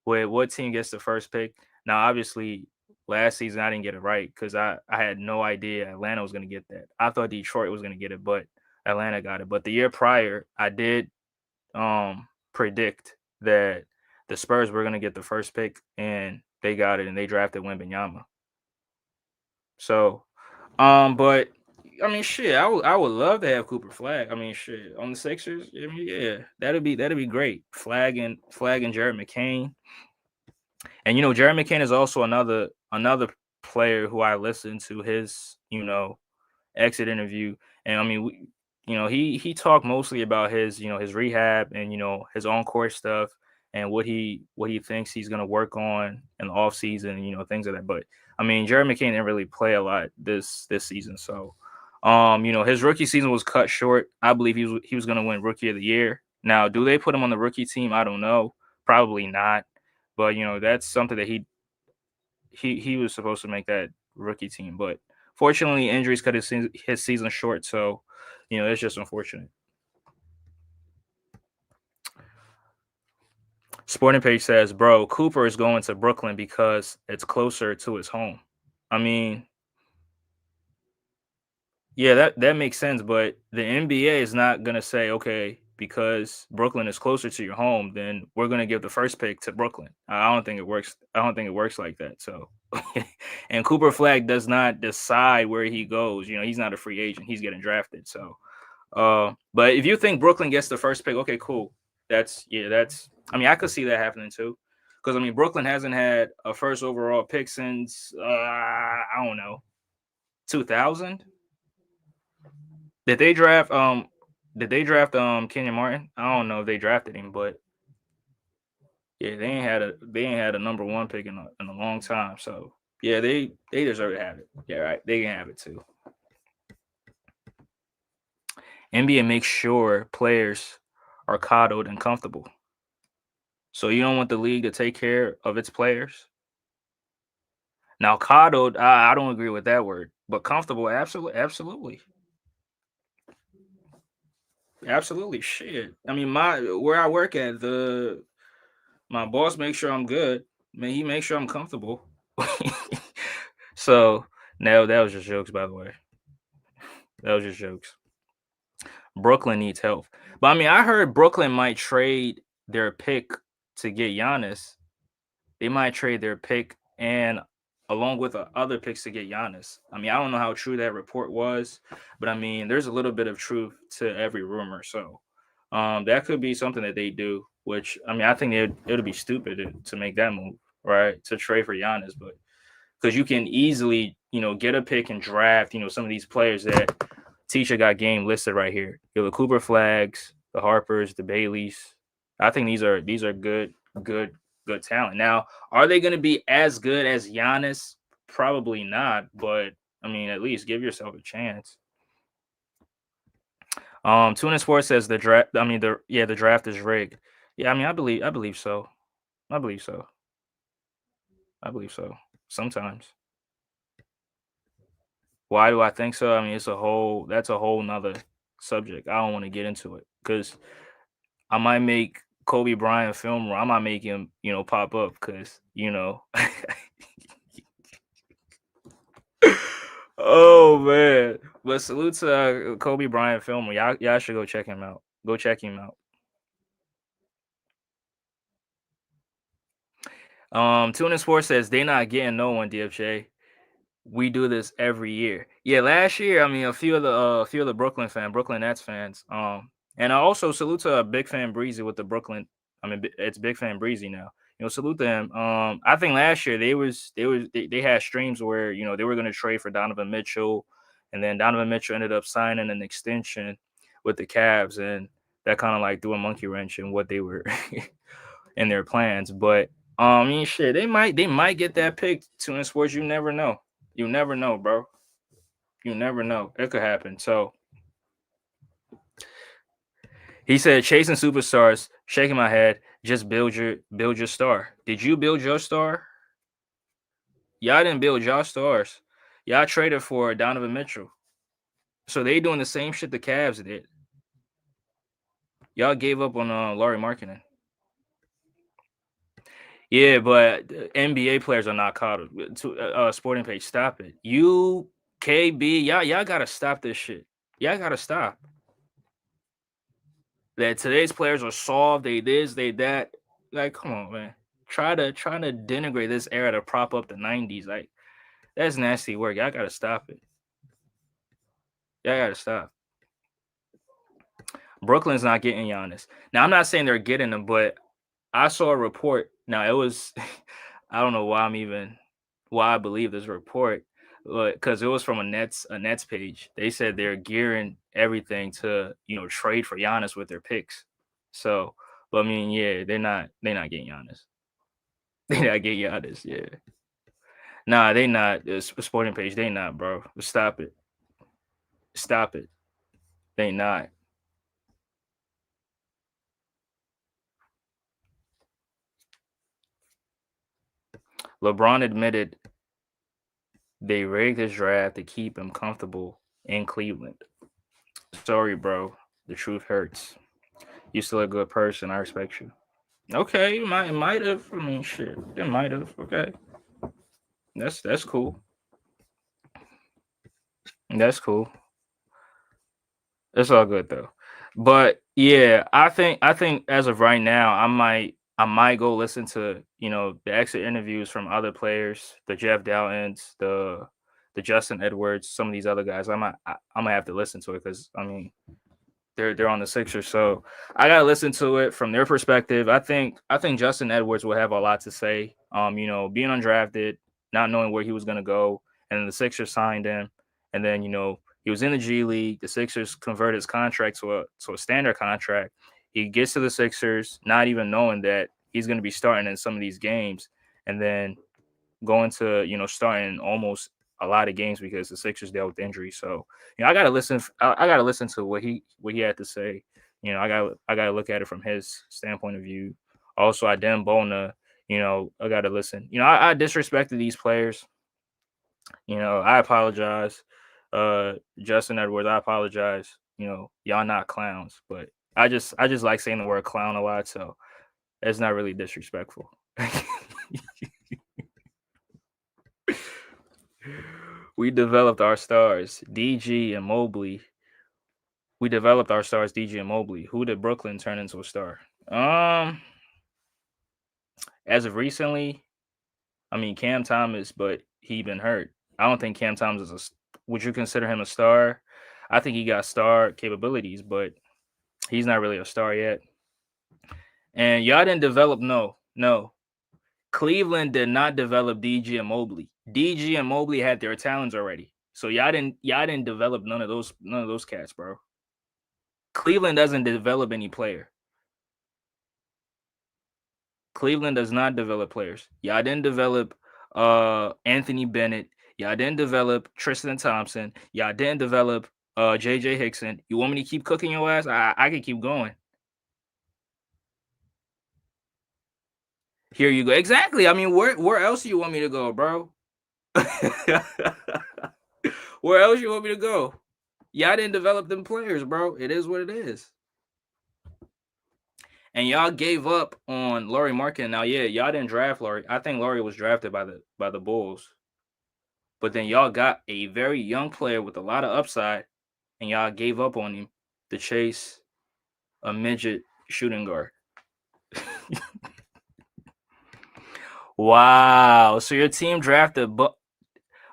with what team gets the first pick. Now, obviously, last season I didn't get it right because I had no idea Atlanta was going to get that. I thought Detroit was going to get it, but Atlanta got it. But the year prior, I did predict that the Spurs were going to get the first pick, and they got it, and they drafted Wembanyama. So, but I mean, shit, I would love to have Cooper Flag. I mean, shit, on the Sixers, I mean, yeah, that'd be great. Flag and Jared McCain. And Jared McCain is also another player who I listened to his exit interview, and I mean he talked mostly about his his rehab and his on court stuff and what he thinks he's gonna work on in the off season, things like that. But I mean, Jared McCain didn't really play a lot this season, so his rookie season was cut short. I believe he was going to win Rookie of the Year. Now, do they put him on the rookie team? I don't know. Probably not. But that's something that he was supposed to make that rookie team. But fortunately, injuries cut his season short. So it's just unfortunate. Sporting Page says, "Bro, Cooper is going to Brooklyn because it's closer to his home." I mean, yeah, that makes sense, but the NBA is not gonna say, okay, because Brooklyn is closer to your home, then we're gonna give the first pick to Brooklyn. I don't think it works. I don't think it works like that. So, and Cooper Flag does not decide where he goes. He's not a free agent. He's getting drafted. So, but if you think Brooklyn gets the first pick, okay, cool. That's. I mean, I could see that happening too, because I mean, Brooklyn hasn't had a first overall pick since I don't know, 2000. Did they draft Kenyon Martin? I don't know if they drafted him, but yeah, they ain't had a number one pick in a long time. So yeah, they deserve to have it. Yeah, right. They can have it too. NBA makes sure players are coddled and comfortable. So you don't want the league to take care of its players. Now, coddled, I don't agree with that word, but comfortable, absolutely. Absolutely, shit. I mean, where I work at, my boss makes sure I'm good. Man, he makes sure I'm comfortable. So no, that was just jokes, by the way. That was just jokes. Brooklyn needs help, but I mean, I heard Brooklyn might trade their pick to get Giannis. They might trade their pick and along with other picks to get Giannis. I mean, I don't know how true that report was, but I mean, there's a little bit of truth to every rumor. So that could be something that they do. Which I mean, I think it'd be stupid to make that move, right? To trade for Giannis, but because you can easily, get a pick and draft, some of these players that Teacher got game listed right here. The Cooper Flags, the Harpers, the Baileys. I think these are good talent. Now, are they going to be as good as Giannis? Probably not, but I mean, at least give yourself a chance. Tuna Sports says the draft. I mean, the draft is rigged. Yeah, I mean, I believe so. I believe so. I believe so. Sometimes. Why do I think so? I mean, that's a whole nother subject. I don't want to get into it because I might make Kobe Bryant film, or I might make him, pop up because, oh man. But salute to Kobe Bryant film. Y'all should go check him out. Go check him out. Tuna Sports says they not getting no one, DFJ. We do this every year. Yeah, last year, I mean, a few of the Brooklyn Nets fans. And I also salute to Big Fan Breezy with the Brooklyn. I mean, it's Big Fan Breezy now. Salute them. I think last year they had streams where they were going to trade for Donovan Mitchell, and then Donovan Mitchell ended up signing an extension with the Cavs, and that kind of like threw a monkey wrench in what they were in their plans. But I mean, shit, they might get that pick. Tuna Sports, you never know. You never know, bro. You never know. It could happen. So he said, chasing superstars, shaking my head, just build your star. Did you build your star? Y'all didn't build y'all stars. Y'all traded for Donovan Mitchell. So they doing the same shit the Cavs did. Y'all gave up on Lauri Markkanen. Yeah, but NBA players are not caught. To Sporting Page, stop it. You KB, y'all gotta stop this shit. Y'all gotta stop. That today's players are soft, they this, they that. Like, come on, man. Trying to denigrate this era to prop up the 90s. Like, that's nasty work. Y'all gotta stop it. Y'all gotta stop. Brooklyn's not getting Giannis. Now, I'm not saying they're getting him, but I saw a report. Now, it was I don't know why I believe this report, because it was from a Nets page. They said they're gearing everything to trade for Giannis with their picks. So, but I mean, yeah, they're not getting Giannis. They're not getting Giannis. Yeah, Nah, they not. It's a sporting page. They not, bro. Stop it. Stop it. They not. LeBron admitted they rigged his draft to keep him comfortable in Cleveland. Sorry, bro. The truth hurts. You still a good person. I respect you. Okay, it might have. I mean, shit. It might have. Okay, that's cool. That's cool. It's all good though. But yeah, I think as of right now, I might go listen to the exit interviews from other players, the Jeff Dowtons, the Justin Edwards, some of these other guys. I might have to listen to it because I mean they're on the Sixers, so I gotta listen to it from their perspective. I think Justin Edwards will have a lot to say. Being undrafted, not knowing where he was gonna go, and then the Sixers signed him, and then he was in the G League. The Sixers converted his contract to a standard contract. He gets to the Sixers, not even knowing that he's gonna be starting in some of these games, and then going to starting almost a lot of games because the Sixers dealt with injury. So I gotta listen. I gotta listen to what he had to say. I gotta look at it from his standpoint of view. Also, I didn't Bona. I gotta listen. I disrespected these players. I apologize. Justin Edwards, I apologize. Y'all not clowns, but I just like saying the word clown a lot, so it's not really disrespectful. We developed our stars, DG and Mobley. We developed our stars, DG and Mobley. Who did Brooklyn turn into a star? Um, as of recently, I mean Cam Thomas, but he been hurt. I don't think Cam Thomas is would you consider him a star? I think he got star capabilities, but he's not really a star yet. And y'all didn't develop no. Cleveland did not develop DG and Mobley. DG and Mobley had their talents already. So y'all didn't develop none of those cats, bro. Cleveland doesn't develop any player. Cleveland does not develop players. Y'all didn't develop Anthony Bennett. Y'all didn't develop Tristan Thompson. Y'all didn't develop JJ Hickson. You want me to keep cooking your ass? I can keep going. Here you go. Exactly. I mean, where else do you want me to go, bro? Where else you want me to go? Y'all didn't develop them players, bro. It is what it is. And y'all gave up on Laurie Markin. Now, yeah, y'all didn't draft Laurie. I think Laurie was drafted by the Bulls. But then y'all got a very young player with a lot of upside, and y'all gave up on him to chase a midget shooting guard. Wow. So your team drafted, bro.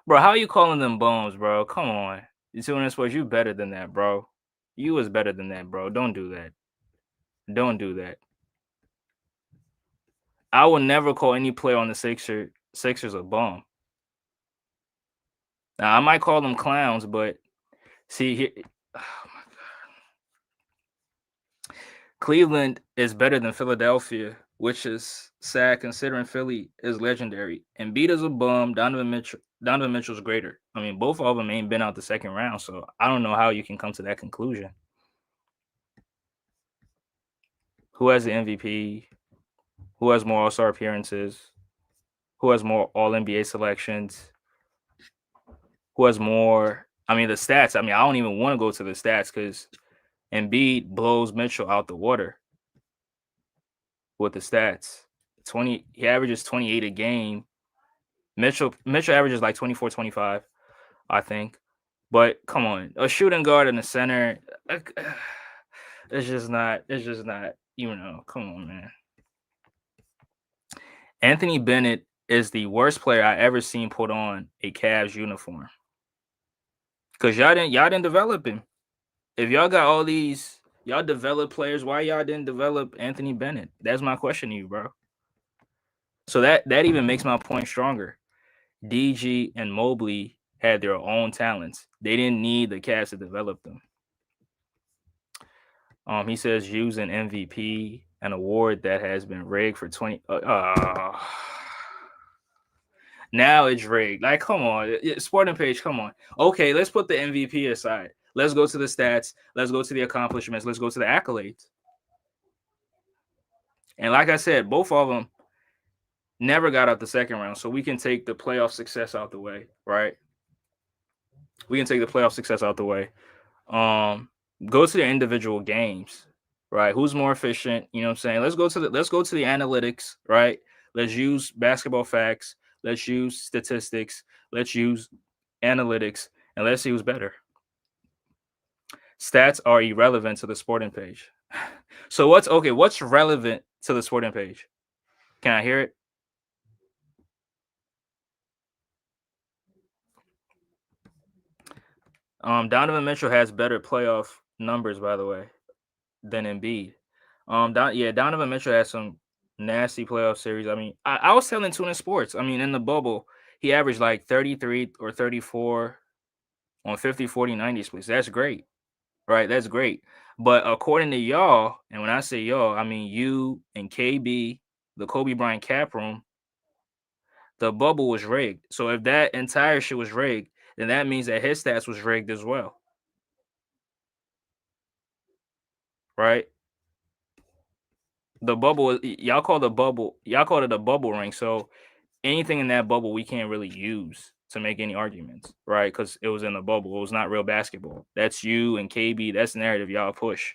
How are you calling them bums, bro? Come on. You see what sports? You better than that, bro. You was better than that, bro. Don't do that. Don't do that. I will never call any player on the Sixers a bum. Now I might call them clowns, but see here, oh my God. Cleveland is better than Philadelphia, which is sad considering Philly is legendary. Embiid is a bum. Donovan Mitchell's greater. I mean, both of them ain't been out the second round, so I don't know how you can come to that conclusion. Who has the MVP? Who has more All-Star appearances? Who has more All-NBA selections? Who has more? I mean, the stats. I mean, I don't even want to go to the stats because Embiid blows Mitchell out the water with the stats. He averages 28 a game. Mitchell averages like 24, 25, I think. But come on, a shooting guard in the center, it's just not. Come on, man. Anthony Bennett is the worst player I ever seen put on a Cavs uniform. Cause y'all didn't develop him. If y'all got all these, y'all develop players. Why y'all didn't develop Anthony Bennett? That's my question to you, bro. So that even makes my point stronger. DG and Mobley had their own talents. They didn't need the Cavs to develop them. He says use an MVP, an award that has been rigged for 20. Now it's rigged. Like, come on, Sporting Page, come on. Okay, let's put the MVP aside. Let's go to the stats. Let's go to the accomplishments. Let's go to the accolades. And like I said, both of them never got out the second round, so we can take the playoff success out the way, right? We can take the playoff success out the way. Go to the individual games, right? Who's more efficient? You know what I'm saying? Let's go to the analytics, right? Let's use basketball facts. Let's use statistics. Let's use analytics, and let's see who's better. Stats are irrelevant to the Sporting Page. So what's relevant to the Sporting Page? Can I hear it? Donovan Mitchell has better playoff numbers, by the way, than Embiid. Donovan Mitchell has some nasty playoff series. I mean, I was telling Tuna Sports. I mean, in the bubble, he averaged like 33 or 34 on 50, 40, 90 splits. That's great, right? That's great. But according to y'all, and when I say y'all, I mean you and KB, the Kobe Bryant cap room, the bubble was rigged. So if that entire shit was rigged, then that means that his stats was rigged as well, right? The bubble, y'all call it a bubble ring. So anything in that bubble we can't really use to make any arguments, right? Because it was in the bubble. It was not real basketball. That's you and KB. That's the narrative y'all push.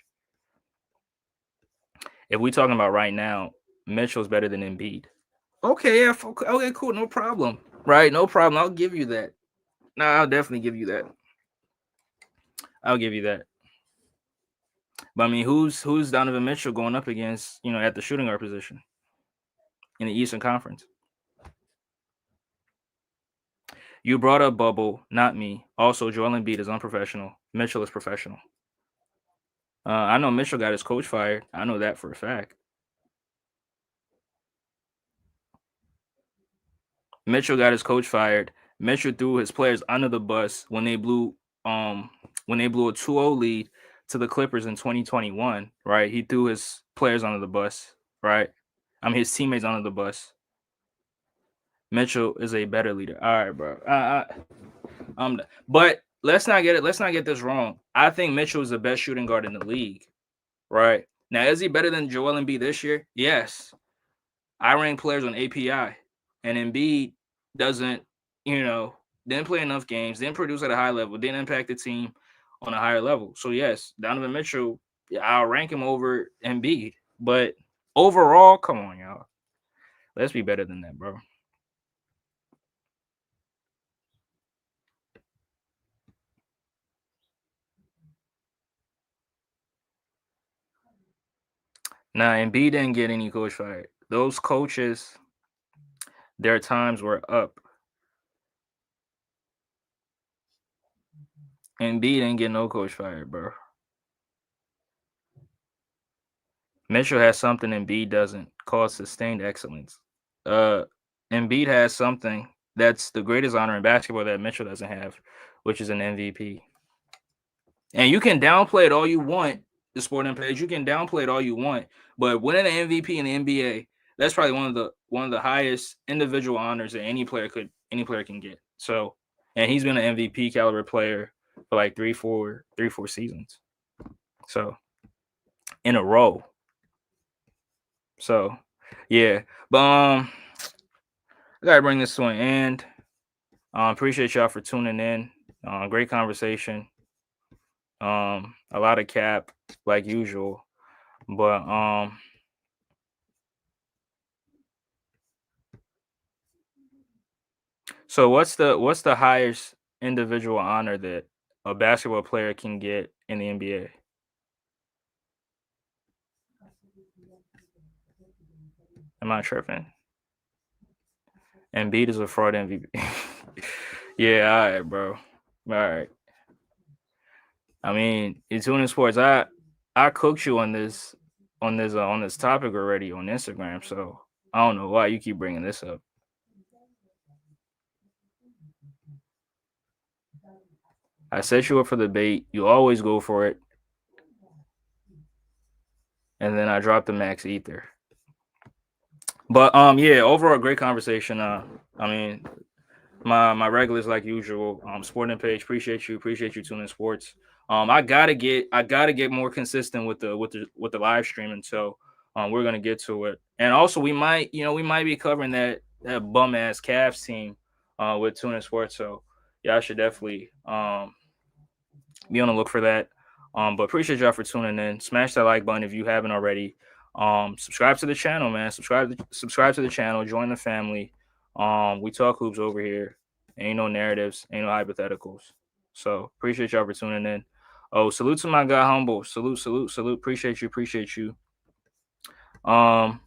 If we talking about right now, Mitchell's better than Embiid. Okay, yeah, okay, cool, no problem. Right, no problem. I'll give you that. No, I'll definitely give you that. I'll give you that. But I mean, who's Donovan Mitchell going up against? You know, at the shooting guard position in the Eastern Conference. You brought up bubble, not me. Also, Joel Embiid is unprofessional. Mitchell is professional. I know Mitchell got his coach fired. I know that for a fact. Mitchell got his coach fired. Mitchell threw his players under the bus when they blew a 2-0 lead to the Clippers in 2021, right? He threw his players under the bus, right? I mean his teammates under the bus. Mitchell is a better leader. All right, bro. But let's not get this wrong. I think Mitchell is the best shooting guard in the league, right? Now, is he better than Joel Embiid this year? Yes. I rank players on API, and Embiid doesn't, didn't play enough games, didn't produce at a high level, didn't impact the team on a higher level. So yes, Donovan Mitchell, I'll rank him over Embiid. But overall, come on, y'all. Let's be better than that, bro. Nah, Embiid didn't get any coach fired. Those coaches, their times were up. Embiid didn't get no coach fired, bro. Mitchell has something Embiid doesn't, called sustained excellence. Embiid has something that's the greatest honor in basketball that Mitchell doesn't have, which is an MVP. And you can downplay it all you want, the Sporting Page. You can downplay it all you want, but winning an MVP in the NBA, that's probably one of the highest individual honors that any player can get. So, and he's been an MVP caliber player for like three, four seasons. So, in a row. So, yeah. But I gotta bring this to an end. Appreciate y'all for tuning in. Great conversation. A lot of cap like usual, but so what's the highest individual honor that a basketball player can get in the NBA? Am I tripping? Embiid is a fraud MVP. Yeah, all right, bro. All right. I mean, in tuning sports, I cooked you on this topic already on Instagram, so I don't know why you keep bringing this up. I set you up for the bait. You always go for it, and then I dropped the max ether. But yeah, overall great conversation. I mean, My regulars like usual. Sporting page, appreciate you tuning in sports. I gotta get more consistent with the live streaming. So we're gonna get to it. And also we might be covering that bum ass Cavs team with tuning sports. So yeah, I should definitely be on the look for that. But appreciate y'all for tuning in. Smash that like button if you haven't already. Subscribe to the channel, man. Subscribe to the channel. Join the family. We talk hoops over here. Ain't no narratives. Ain't no hypotheticals. So appreciate y'all for tuning in. Oh, salute to my guy Humble. Salute. Appreciate you. Appreciate you. Um,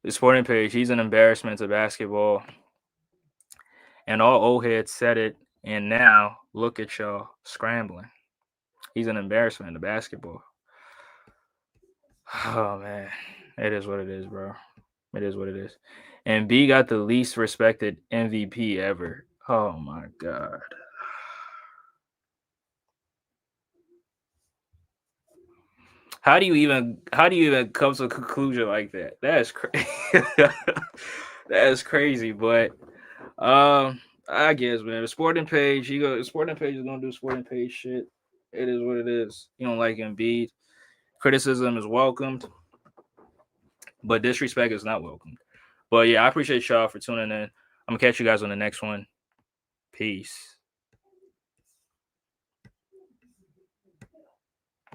the sporting page. He's an embarrassment to basketball, and all old heads said it. And now look at y'all scrambling. He's an embarrassment to basketball. Oh man, it is what it is, bro. It is what it is. And B got the least respected MVP ever. Oh my god. How do you even come to a conclusion like that? That is crazy. That is crazy. But I guess man, the sporting page, the sporting page is gonna do sporting page shit. It is what it is. You don't like Embiid. Criticism is welcomed, but disrespect is not welcomed. But yeah, I appreciate y'all for tuning in. I'm gonna catch you guys on the next one. Peace.